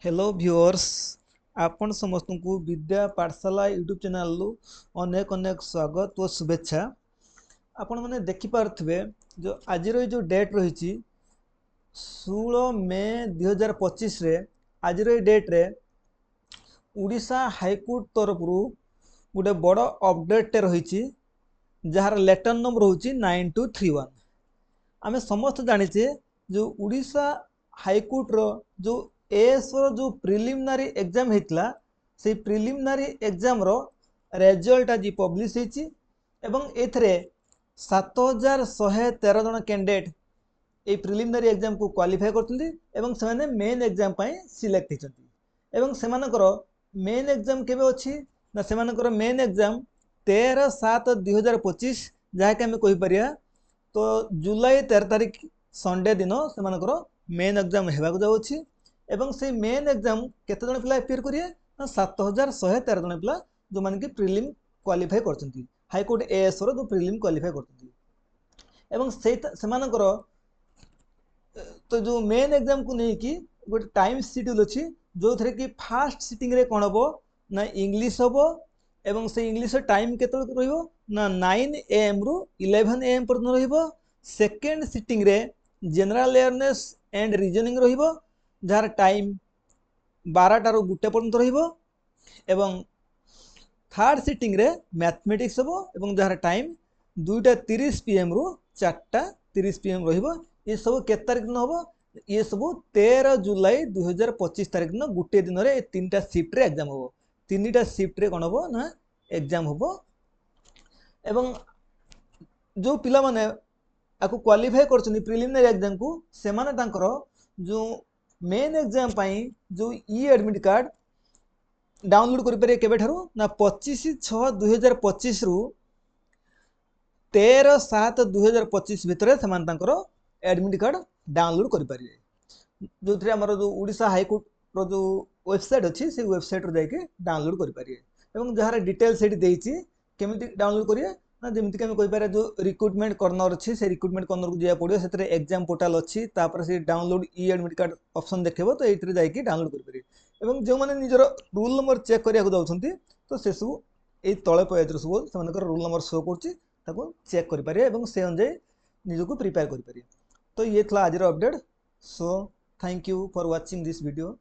Hello viewers आपण समस्त को विद्या पाठशाला यूट्यूब चैनल अनेक अनेक स्वागत और शुभेच्छा। आपण मैंने देखिपे जो आज जो डेट रही 16 मे 2025 रे आज डेट रे उड़ीसा हाईकोर्ट तरफ गोटे बड़ अपडेट रही जार लेटर नंबर हूँ 9231। आम समस्त जाचे जो उड़ीसा हाईकोर्ट रो जो एएस जो प्रिलिमिनारी एग्जाम होता से प्रिलिमिनारी एग्जाम रो रिजल्ट आज पब्लिश होती एथरे 7113 जन कैंडिडेट ये प्रिलिमिनारी एग्जाम को क्वालिफाई करते मेन एग्जाम सिलेक्ट होती मेन एग्जाम केबे अच्छी ना सेमानकर मेन एग्जाम 13/7/2025 जहाँकि आम कहीपर तो जुलाई 13 तारिख संडे दिन से मेन एग्जाम होगा जाऊँगी एवं से मेन एग्जाम केते जन पिला एपियर करिए ना 7113 जन पिला जो माने कि प्रिलिम क्वालिफाई करछंती हाईकोर्ट एएस रो जो प्रिलिम क्वालिफाई करछंती एवं से तो जो मेन एग्जाम को नहीं कि गोटे टाइम शेड्यूल अच्छी जो थे कि फास्ट सिटिंग रे कौन हम ना इंग्लिश हम एवं से इंग्लिश टाइम केते रहिबो ना 9 AM रु 11 AM पर्यंत रहिबो। सेकेंड सिटिंग रे जनरल अवेयरनेस एंड रीजनिंग रहिबो जार टाइम 12 रु 1 पर्यंत रहिबो एवं थर्ड सिटिंग रे मैथमेटिक्स हम एवं जार टाइम 2:30 PM रु 4:30 PM रहिबो। ये सब के तारिख दिन हम ये सब 13 जुलाई 2025 तारिख दिन गोटे दिन में 3टा शिफ्ट रे एग्जाम हम 3टा शिफ्ट रे कौन हम ना एग्जाम हम एवं जो पिला माने आपको क्वालिफाई कर प्रिलिमिनरी एग्जाम को से माने तांकर जो मेन एग्जाम पाई जो ई एडमिट कार्ड डाउनलोड करें केबे ठारू ना 25/6/2025 रु 13/7/2025 भितर से एडमिट कार्ड डाउनलोड करें जो थे आम जो उड़ीसा हाईकोर्ट रो जो वेबसाइट अच्छी से वेबसाइट रो जाके डाउनलोड करें जार डिटेल्स केमी डाउनलोड करेंगे ना जमीक आम कहीपर जो रिक्रुटमेंट कर्नर अच्छी से रिक्रुटमेंट कर्नर को जाए पड़ो से एग्जाम पोर्टाल अच्छी से डाउनलोड ई एडमिट कार्ड ऑप्शन देखो तो ये जाकि डाउनलोड करेंगे जो मैंने निजर रूल नंबर चेक करने जाऊँगी तो से सब ये तले पेज सब से रूल नंबर शो कर चेक करें से अनुजाई निजक प्रिपेयर करें। तो ये था आज update. So thank you for watching this video.